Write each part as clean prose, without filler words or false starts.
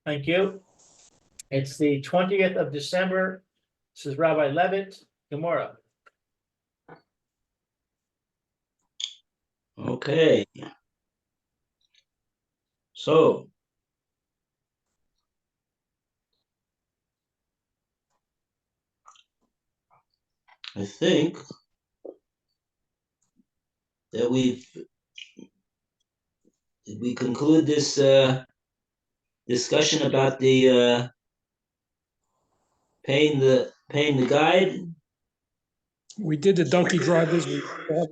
Thank you. It's the 20th of December. This is Rabbi Levitt, Gemora. Okay. So, I think that we conclude this discussion about the paying the guide. We did the donkey drivers. We got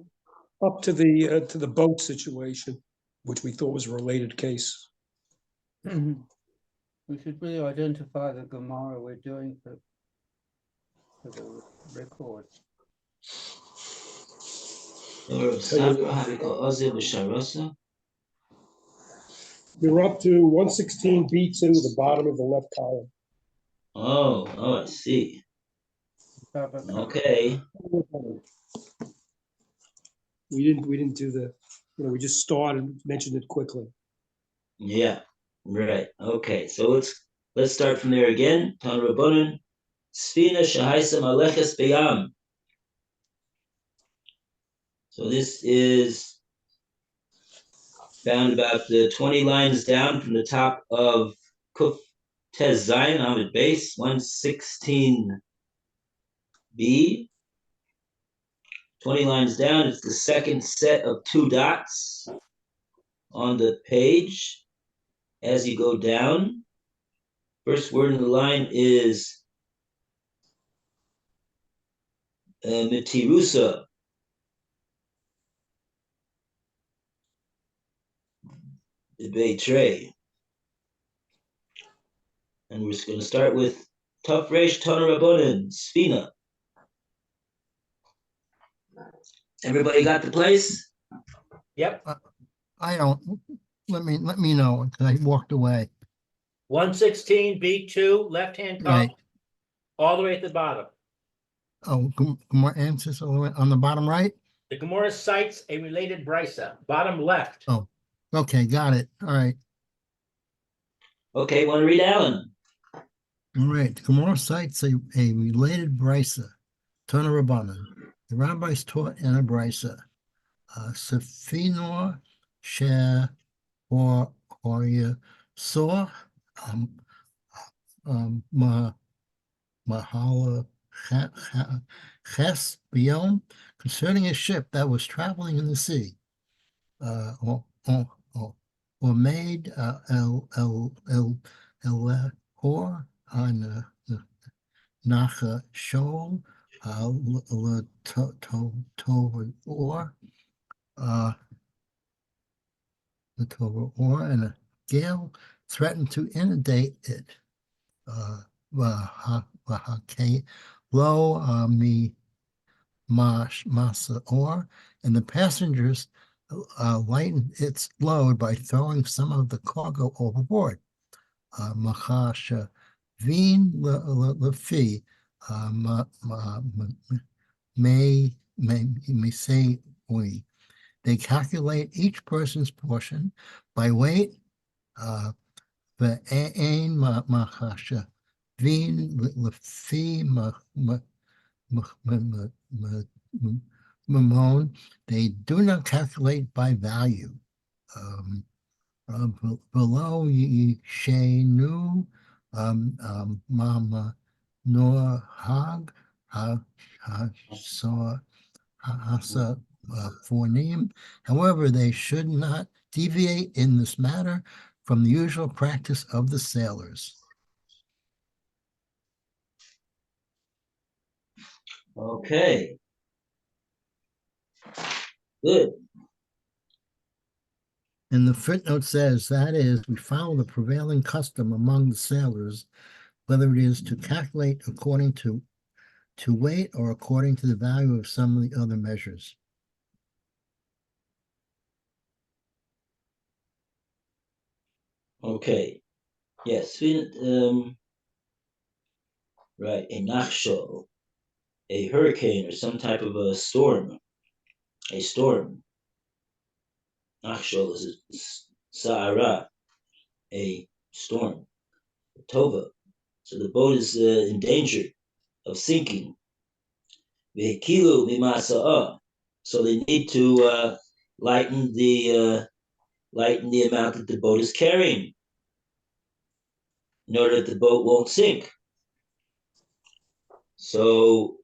up to the boat situation, which we thought was a related case. We should really identify the Gemara we're doing for the record. You're up to 116b2, the bottom of the left column. Oh, I see. Okay. We didn't do the, we just started and mentioned it quickly. Yeah, right. Okay, so let's start from there again. Tan Rabbanan, Sfina Shahaisa Maleches Beyam. So this is found about the 20 lines down from the top of Kuf Tez Zayin Amid base 116b. 20 lines down, it's the second set of 2 dots on the page as you go down. First word in the line is Mitirusa. The betray. And we're just going to start with Tuf Resh Tana Rabbanan, Sfina. Everybody got the place? Yep. I don't. Let me know, because I walked away. 116B2, left-hand column, Right. all the way at the bottom. Oh, Gemara answers all the way on the bottom right? The Gemora cites a related brisa, bottom left. Oh, okay, got it. All right. Okay, want to read Alan? All right. The Gemara cites a related brisa, Tana Rabbanan. The rabbis taught in a brisa, Sefinor She or Yasor Mahala Ches Biyom, concerning a ship that was traveling in the sea, or made El Hor on Nacha Shol the Torah or and a gale threatened to inundate it. Lo mi masa or, and the passengers lightened its load by throwing some of the cargo overboard. Machasha vin lefi may say we. They calculate each person's portion by weight. The ain machasha vin lefi mamon. They do not calculate by value. Below Shenu Mama Nor Hag Hasa Fornim. However, they should not deviate in this matter from the usual practice of the sailors. Okay. Good. And the footnote says, that is, we follow the prevailing custom among the sailors, whether it is to calculate according to weight or according to the value of some of the other measures. Okay. Yes. Right. A nachshol, a hurricane or some type of a storm. A storm. Nachshol is a sa'ara, a storm. tova. So the boat is in danger of sinking. Vehikilu mimasa'ah. So they need to lighten the amount that the boat is carrying in order that the boat won't sink. So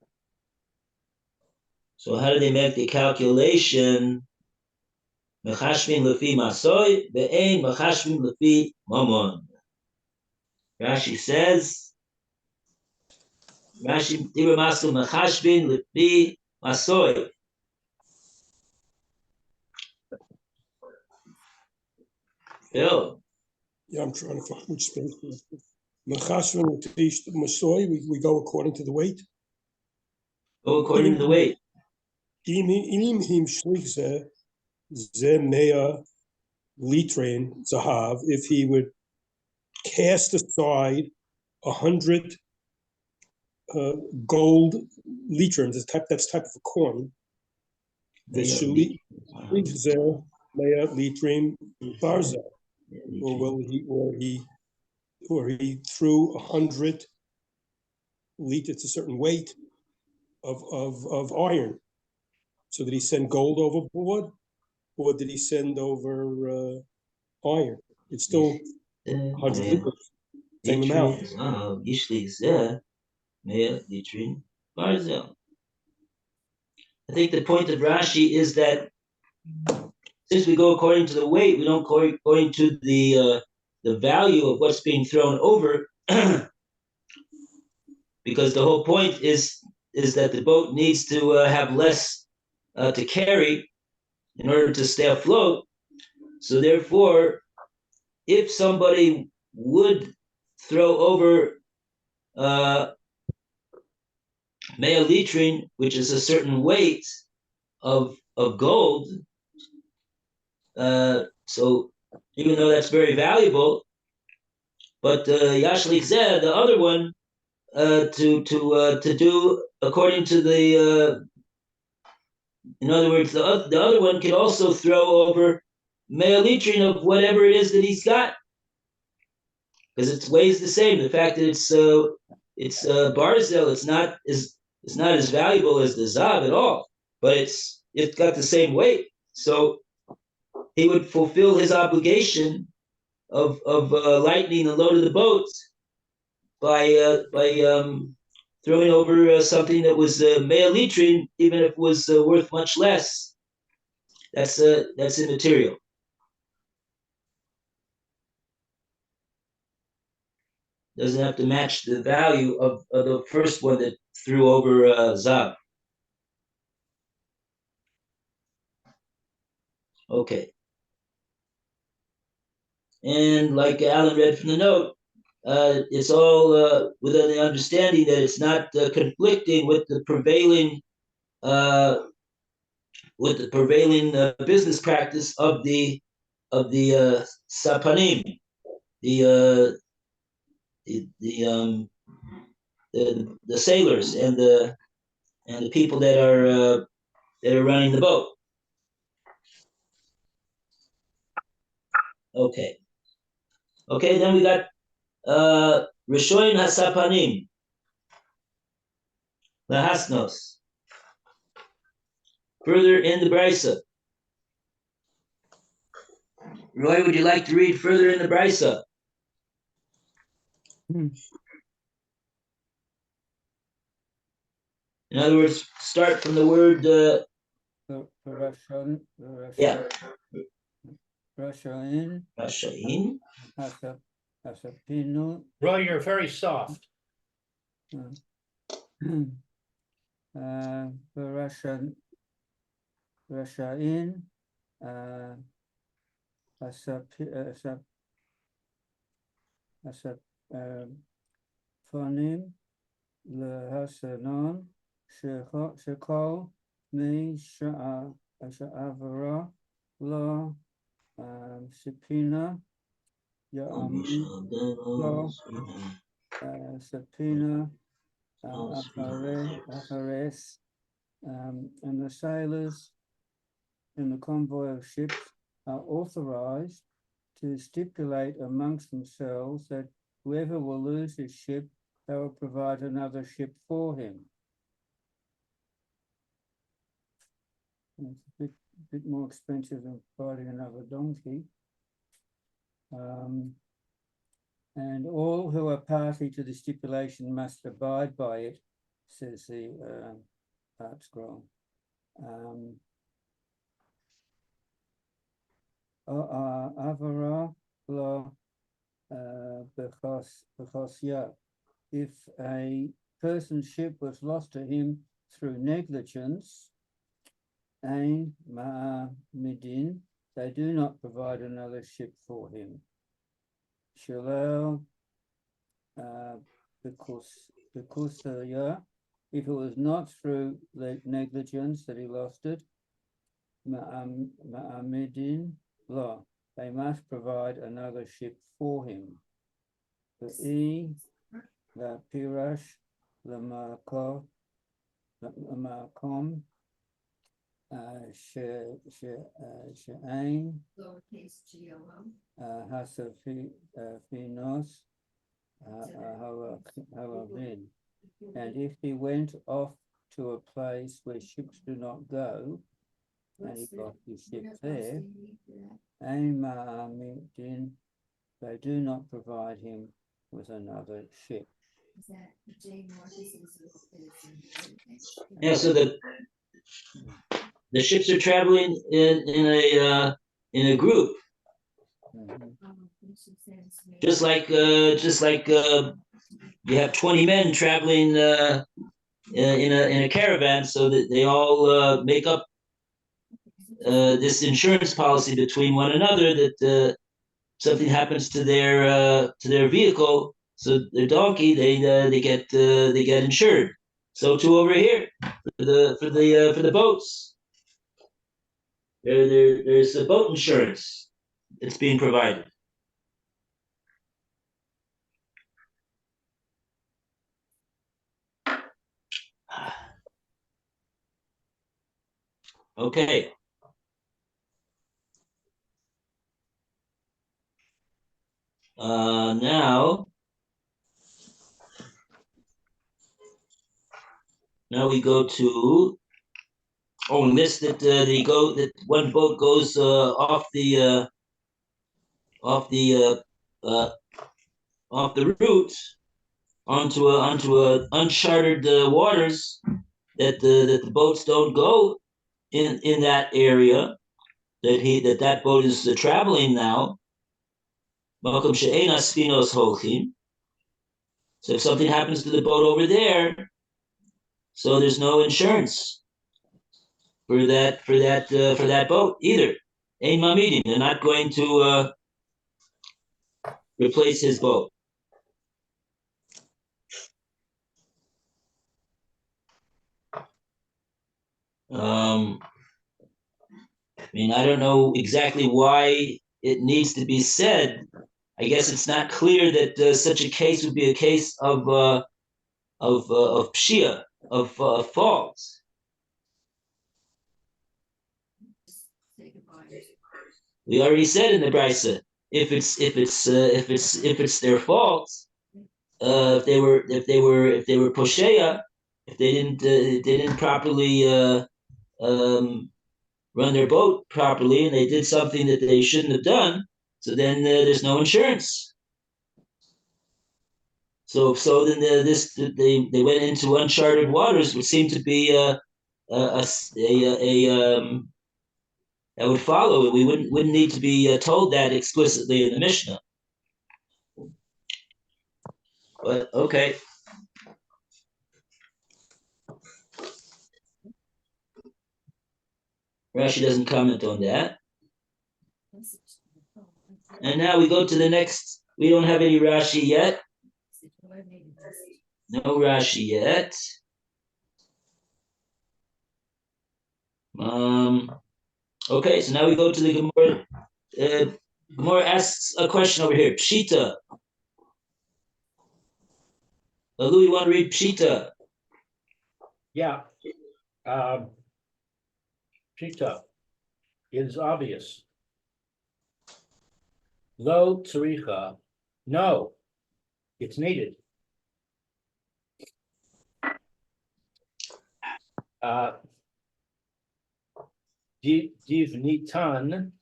how do they make the calculation? Mechashvin lefi masoy ve'ein mechashvin lefi mamon. Rashi says, Rashi Masu mechashvin lefi masoy. Phil, Yeah, I'm trying to find which space. Mechashvin Masoy, we go according to the weight. go according to the weight. Im him shlich ze mea litrin zahav, if he would cast aside 100 gold litrins, that's type of a coin. The shlich ze mea litrin barza, or he threw 100 liters, it's a certain weight of iron. So did he send gold overboard, or did he send over iron? It's still 100 liters, same amount. I think the point of Rashi is that since we go according to the weight, we don't go according to the value of what's being thrown over, because the whole point is that the boat needs to have less to carry in order to stay afloat. So therefore, if somebody would throw over mea litrin, which is a certain weight of gold, so even though that's very valuable, but Yashlik Zeh, the other one, to do according to the, in other words, the other one could also throw over mea litrin of whatever it is that he's got, because it weighs the same. The fact that it's barzel, it's not as valuable as the zav at all, but it's got the same weight. So he would fulfill his obligation of lightening the load of the boat by throwing over something that was mea litrin, even if it was worth much less. That's immaterial. Doesn't have to match the value of the first one that threw over zav. Okay. And like Alan read from the note, it's all within the understanding that it's not conflicting with the prevailing business practice of the sapanim, the sailors and the people that are running the boat. Okay, then we got Rishoin Hasapanim, Lahasnos. Further in the Brisa. Roy, would you like to read further in the Brisa? In other words, start from the word. Yeah. Rashain. Hasapinu. Roy, you're very soft. Rashain. Fonim lehasanon shekol mi sha'avara lo sipina ya'amin lo sapina afares, and the sailors in the convoy of ships are authorized to stipulate amongst themselves that whoever will lose his ship, they will provide another ship for him. It's a bit more expensive than providing another donkey. And all who are party to the stipulation must abide by it, says the art scroll. Avara la bechosya. If a person's ship was lost to him through negligence, ein ma'amidin, they do not provide another ship for him. Shalal because if it was not through negligence that he lost it, ma'amidin law, they must provide another ship for him. The pirash, the makom, she'ain, hasafinos, halavin. And if he went off to a place where ships do not go, and he got his ship there, they do not provide him with another ship. Yeah, so the ships are traveling in a group, just like you have 20 men traveling in a caravan, so that they all make up this insurance policy between one another that something happens to their vehicle, so their donkey, they get insured. So too over here for the boats, there's a boat insurance that's being provided. Okay. Now we go to list that that one boat goes off the route onto uncharted waters, that the boats don't go in that area that boat is traveling now. So if something happens to the boat over there, so there's no insurance for that boat either. Ein mamidin, they're not going to replace his boat. I mean, I don't know exactly why it needs to be said. I guess it's not clear that such a case would be a case of pshia, of fault. We already said in the brisa, if it's their fault, if they were posheya, if they didn't properly run their boat properly, and they did something that they shouldn't have done, so then there's no insurance. So then they went into uncharted waters, which seemed to be that would follow. We wouldn't need to be told that explicitly in the Mishnah. But okay. Rashi doesn't comment on that. And now we go to the next. We don't have any Rashi yet. No Rashi yet. Okay, so now we go to the Gemora. Gemora asks a question over here. Pshita. Louis, you want to read Pshita? Yeah. Pshita. It is obvious. Lo tzricha. No, it's needed. Div nitan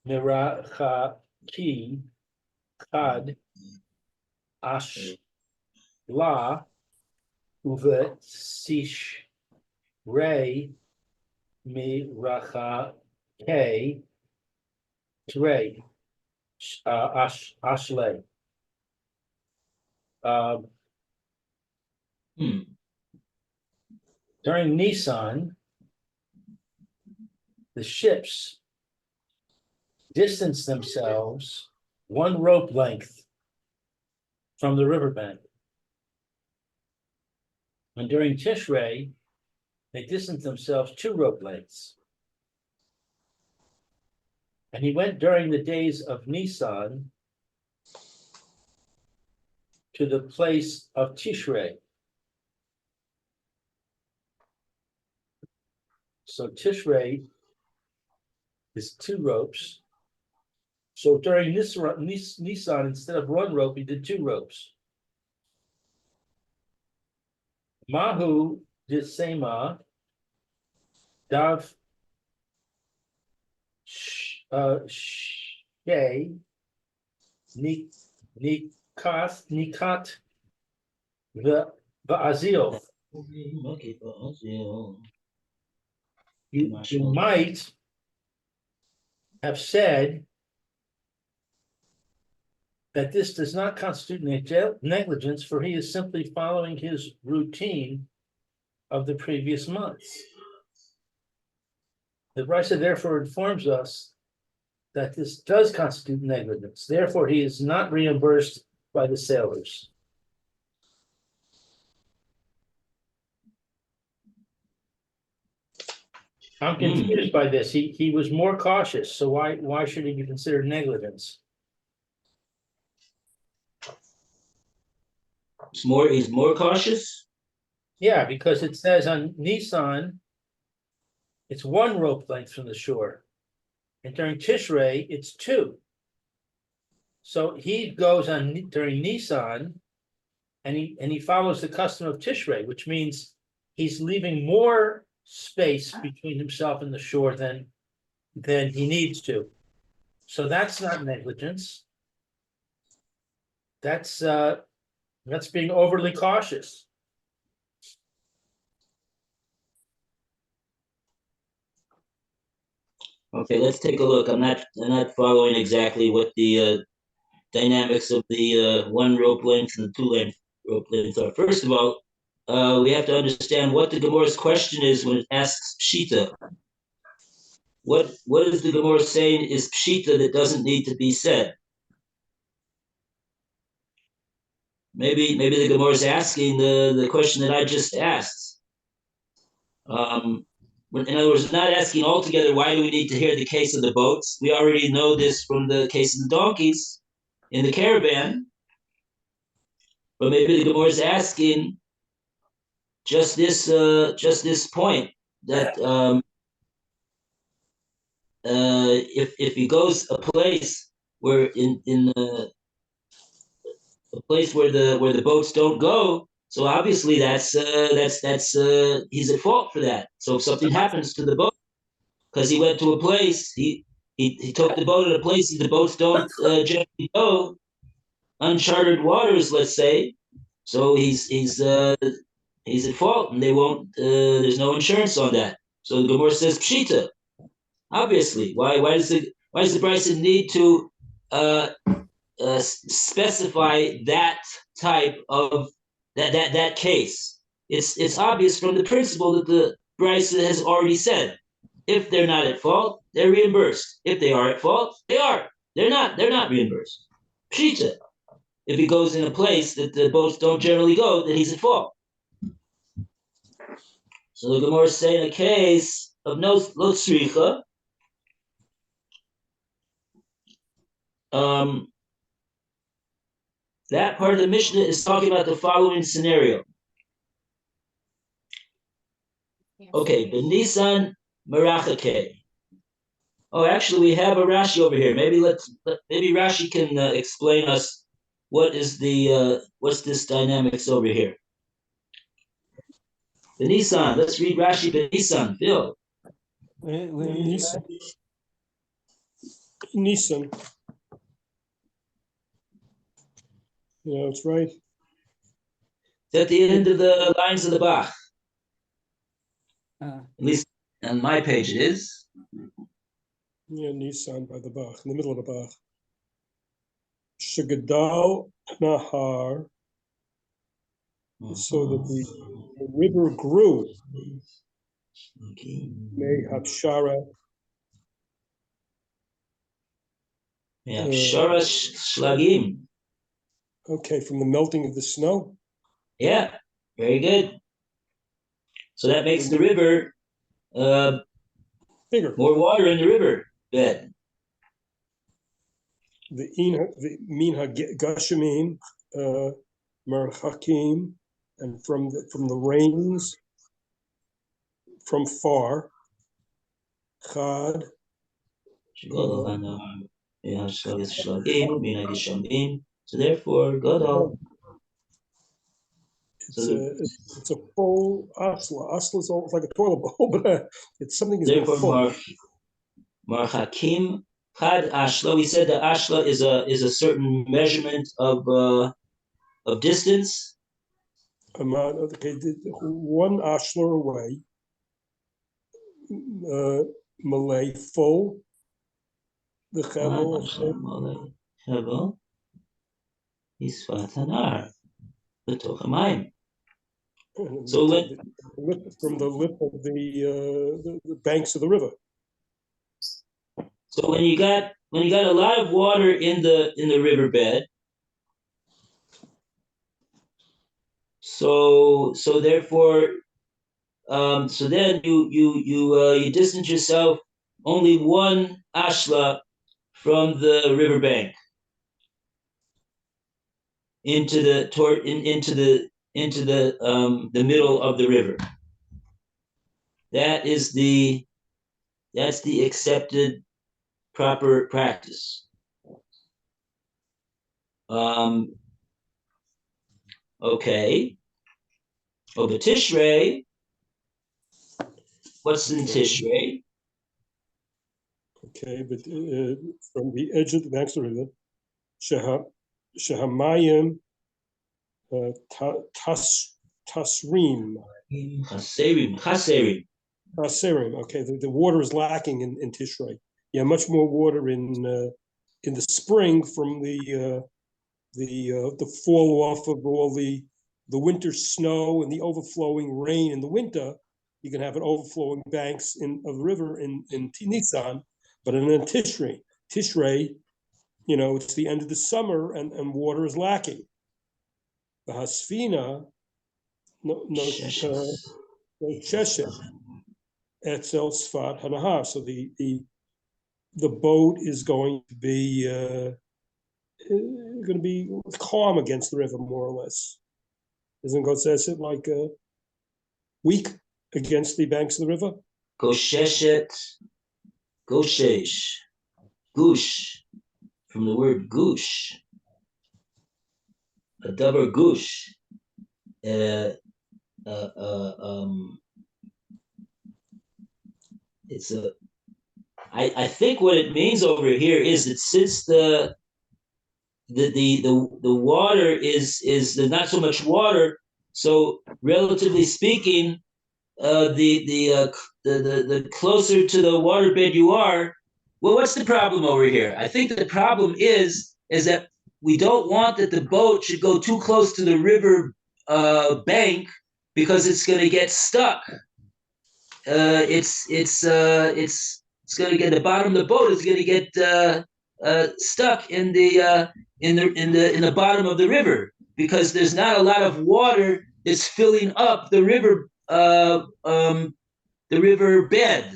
mirachaki kad ashla uvesish rei mirachake trei ashle. During Nisan, the ships distance themselves one rope length from the riverbank. And during Tishrei, they distance themselves 2 rope lengths. And he went during the days of Nisan to the place of Tishrei. So Tishrei is 2 ropes. So during Nisan, instead of 1 rope, he did 2 ropes. Mahu disema dav shay nikat va'azil. You might have said that this does not constitute negligence, for he is simply following his routine of the previous months. The Brisa therefore informs us that this does constitute negligence. Therefore, he is not reimbursed by the sailors. I'm confused by this. He was more cautious, so why should he be considered negligence? He's more cautious? Yeah, because it says on Nisan, it's 1 rope length from the shore. And during Tishrei, it's 2. So he goes on during Nisan, and he follows the custom of Tishrei, which means he's leaving more space between himself and the shore than he needs to. So that's not negligence. That's being overly cautious. Okay, let's take a look. I'm not following exactly what the dynamics of the 1 rope length and 2 rope lengths are. First of all, we have to understand what the Gemora's question is when it asks Pshita. What is the Gemora saying is Pshita that doesn't need to be said? Maybe the Gemora is asking the question that I just asked. In other words, not asking altogether, why do we need to hear the case of the boats? We already know this from the case of the donkeys in the caravan. But maybe the Gemara is asking just this point that if he goes a place where a place where the boats don't go, so obviously that's he's at fault for that. So if something happens to the boat because he went to a place, he took the boat at a place the boats don't generally go, uncharted waters, let's say. So he's at fault, and they won't. There's no insurance on that. So the Gemara says Pshita. Obviously, why does the Brisa need to specify that type of that case? It's obvious from the principle that the Brisa has already said. If they're not at fault, they're reimbursed. If they are at fault, they are. They're not reimbursed. Pshita. If he goes in a place that the boats don't generally go, then he's at fault. So the Gemara is saying a case of no tzricha. That part of the Mishnah is talking about the following scenario. Okay, B'Nisan Merachake. Oh, actually, we have a Rashi over here. Maybe maybe Rashi can explain us what is what's this dynamics over here. Benisan, let's read Rashi Benisan, Phil. Where is that? Nissan. Yeah, it's right. It's at the end of the lines of the Bach. Ah, At least on my page it is. Yeah, Nissan by the Bach, in the middle of the Bach. Shagadal Nahar, so that the river grew. May Hapshara. Yeah, Sharash Shlagim. Okay, from the melting of the snow. Yeah, very good. So that makes the river Bigger. more water in the river bed. The Minha Gashamim, Merchakim, and from the rains from far. Chad. So therefore, Gadol. It's a full asla. Asla is like a toilet bowl, but it's something is therefore full. Marchakim Chad Ashla. We said that Ashla is a certain measurement of distance. Okay, one ashlar away. Malay full. The Hevel Isfatanar. So from the lip of the banks of the river. So when you got a lot of water in the riverbed, so therefore, so then you distance yourself only one ashla from the riverbank into the middle of the river. That's the accepted proper practice. Okay. Oh, but Tishrei, what's in Tishrei? Okay, but from the edge of the banks of the river, Shehamayim Tasrim. Chaserim. Okay, the water is lacking in Tishrei. Yeah, much more water in the spring from the fall off of all the winter snow and the overflowing rain in the winter. You can have an overflowing banks of the river in Nisan, but in Tishrei, it's the end of the summer and water is lacking. The Hasfina, Sheshet, Etzel Sfat Hanahar. So the boat is going to be calm against the river, more or less. Isn't God says it like weak against the banks of the river? Gosheshet, Goshesh, Gush, from the word gush, a double gush. It's I think what it means over here is that since the water is there's not so much water, so relatively speaking, the closer to the waterbed you are, well, what's the problem over here? I think the problem is that we don't want that the boat should go too close to the river bank because it's going to get stuck. It's going to get the bottom of the boat is going to get stuck in the bottom of the river because there's not a lot of water that's filling up the river bed.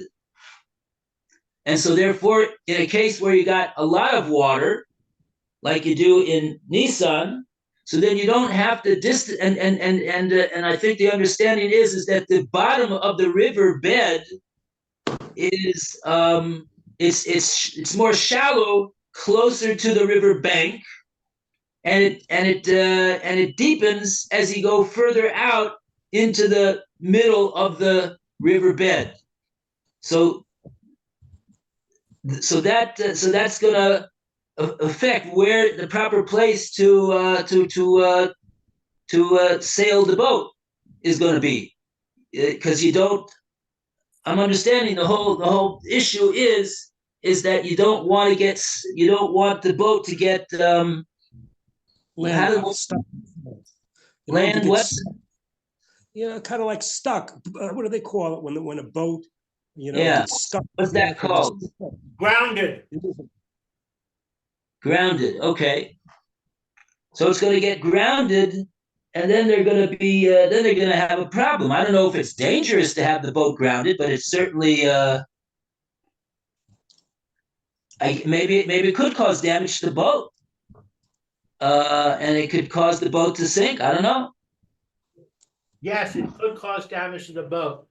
And so therefore, in a case where you got a lot of water, like you do in Nisan, so then you don't have to distance. And I think the understanding is that the bottom of the river bed is it's more shallow, closer to the river bank, and it deepens as you go further out into the middle of the riverbed. So that's gonna affect where the proper place to sail the boat is going to be, because you don't. I'm understanding the whole issue is that you don't want the boat to get Land stuck. You know, land to get what? kind of like stuck. What do they call it when a boat, Yeah. gets stuck? What's that called? Grounded. Grounded. Okay. So it's going to get grounded, and then they're going to have a problem. I don't know if it's dangerous to have the boat grounded, but it's certainly maybe it could cause damage to the boat, and it could cause the boat to sink. I don't know. Yes, it could cause damage to the boat.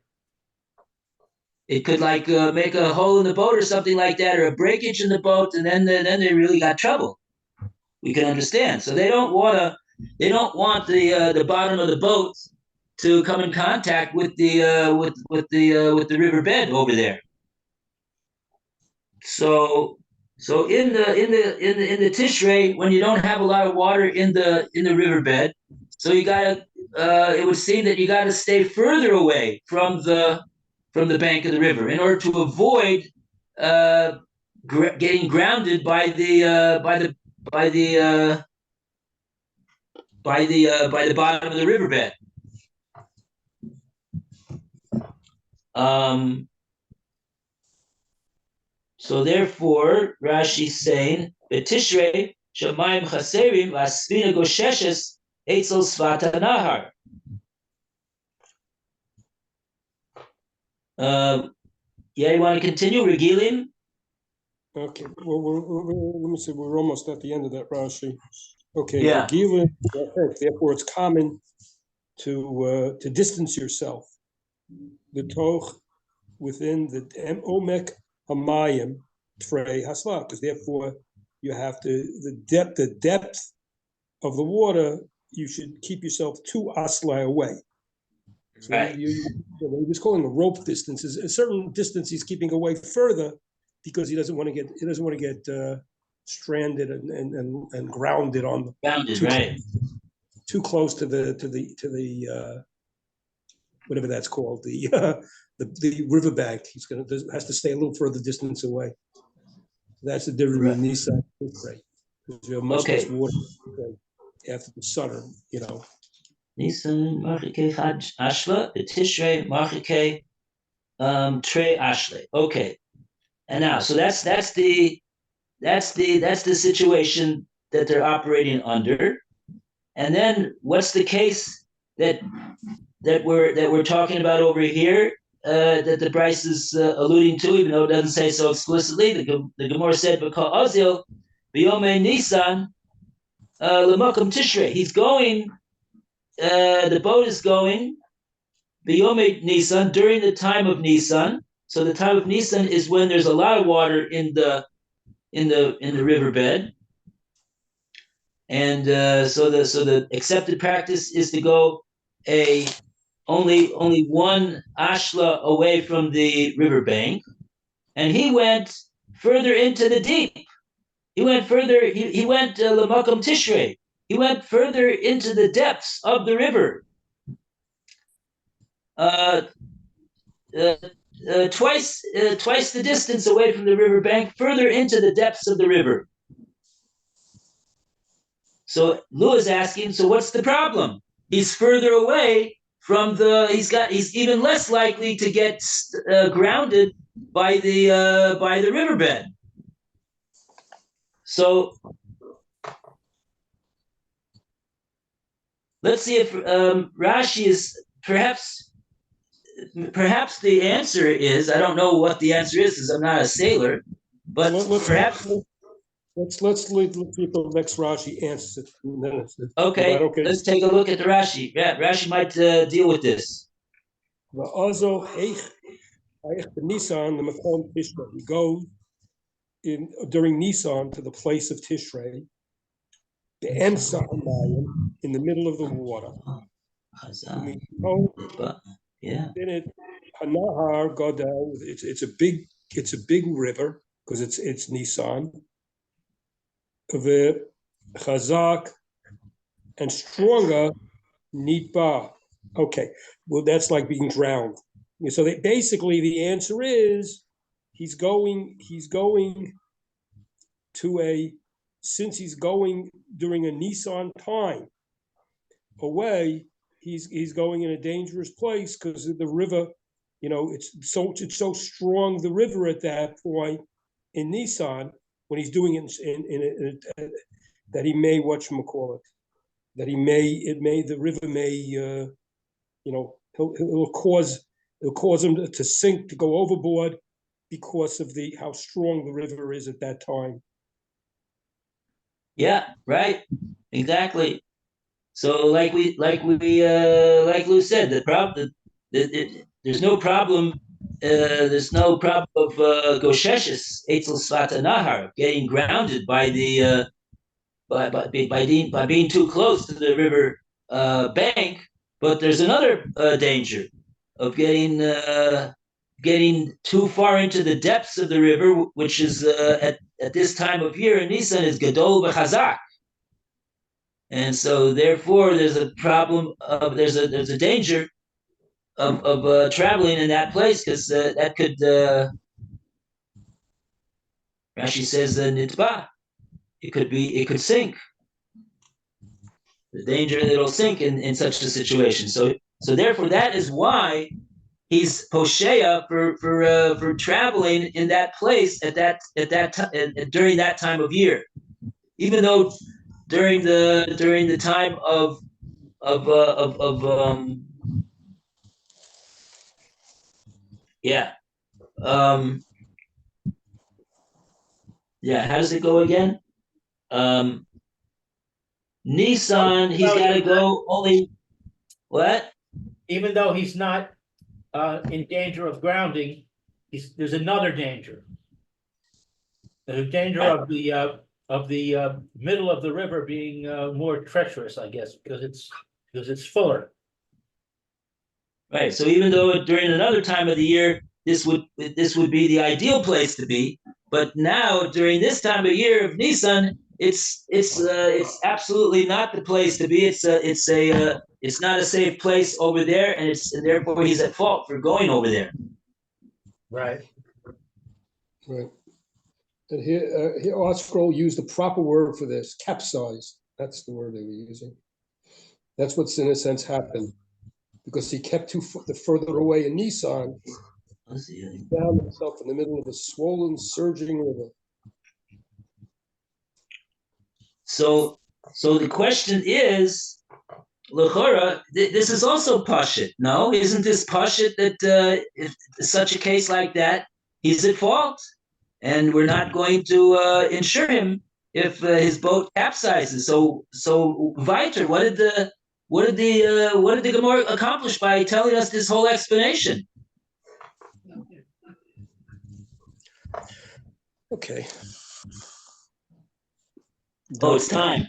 It could make a hole in the boat or something like that, or a breakage in the boat, and then they really got trouble. We can understand. So they don't want the bottom of the boat to come in contact with the riverbed over there. So in the Tishrei, when you don't have a lot of water in the riverbed, so you gotta it would seem that you gotta stay further away from the bank of the river in order to avoid getting grounded by the bottom of the riverbed. So therefore, Rashi's saying, "Betishrei shamayim chaserim v'asfina gosheshes etzel svata nahar." Yeah, you want to continue, Regilim? Okay. Well, let me see. We're almost at the end of that, Rashi. Okay. Yeah. Therefore, it's common to distance yourself. The toch within the omek hamayim trey hasla, because therefore you have to the depth of the water. You should keep yourself 2 asla away. So Right. he was calling a rope distance. A certain distance he's keeping away further because he doesn't want to get stranded and grounded on the Grounded, right? too close to the whatever that's called, the riverbank. Has to stay a little further distance away. That's the difference Right. in Nissan and Tishrei. You have much Okay. less water after the summer, Nisan marchike ashla, Tishrei marchike trey ashle. Okay, and now so that's the situation that they're operating under, and then what's the case that we're talking about over here that the Bryce is alluding to, even though it doesn't say so explicitly. The Gemora said, "B'kol Ozil b'yomei Nisan l'makom Tishrei." He's going. The boat is going b'yomei Nisan during the time of Nisan. So the time of Nisan is when there's a lot of water in the riverbed, and so the accepted practice is to go only 1 ashla away from the riverbank, and he went further into the deep. He went further. He went l'makom Tishrei. He went further into the depths of the river. Twice the distance away from the riverbank, further into the depths of the river. So Lou is asking, so what's the problem? He's further away from he's even less likely to get grounded by the riverbed. So let's see if Rashi is perhaps the answer is, I don't know what the answer is because I'm not a sailor, but perhaps. Let's see if the next Rashi answers it. Okay, let's take a look at the Rashi. Yeah, Rashi might deal with this. He goes during Nisan to the place of Tishrei, the Emsa Mayim, in the middle of the water. Chazak. Oh, Yeah. in it, Hanahar Godel. It's a big river because it's Nisan. The Chazak and stronger Nitba. Okay, well that's like being drowned. So basically the answer is he's going to since he's going during a Nisan time away, he's going in a dangerous place because the river, it's so strong, the river at that point in Nisan when he's doing it that he may whatchamacallit, that the river may it'll cause him to sink, to go overboard because of how strong the river is at that time. Yeah, right. Exactly. So like Lou said, there's no problem. There's no problem of Gosheshes Eitzel Svata Nahar getting grounded by the by being too close to the river bank. But there's another danger of getting too far into the depths of the river, which is at this time of year in Nisan is Gadol b'Chazak. And so therefore there's a problem of there's a danger of traveling in that place because that could Rashi says nitba, it could sink, the danger that it'll sink in such a situation. So therefore that is why he's posheya for traveling in that place at that during that time of year, even though during the time of yeah. How does it go again? Nissan, he's got to go only what? Even though he's not in danger of grounding, there's another danger. There's a danger of the middle of the river being more treacherous, I guess, because it's fuller. Right. So even though during another time of the year this would be the ideal place to be, but now during this time of year of Nisan, it's absolutely not the place to be. It's not a safe place over there, and therefore he's at fault for going over there. Right. Right. And here Art Scroll used the proper word for this, capsize. That's the word they were using. That's what's in a sense happened. Because he kept further away in Nisan, he found himself in the middle of a swollen, surging river. So the question is, L'chora, this is also pashit. No, isn't this pashit that if such a case like that, he's at fault, and we're not going to insure him if his boat capsizes. So Viter, what did the Gemora accomplish by telling us this whole explanation? Okay. Oh, it's time.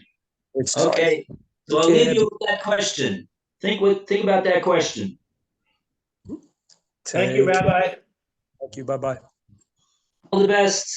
It's time. Okay. So I'll leave you with that question. Think about that question. Thank you, Rabbi. Thank you. Bye-bye. All the best.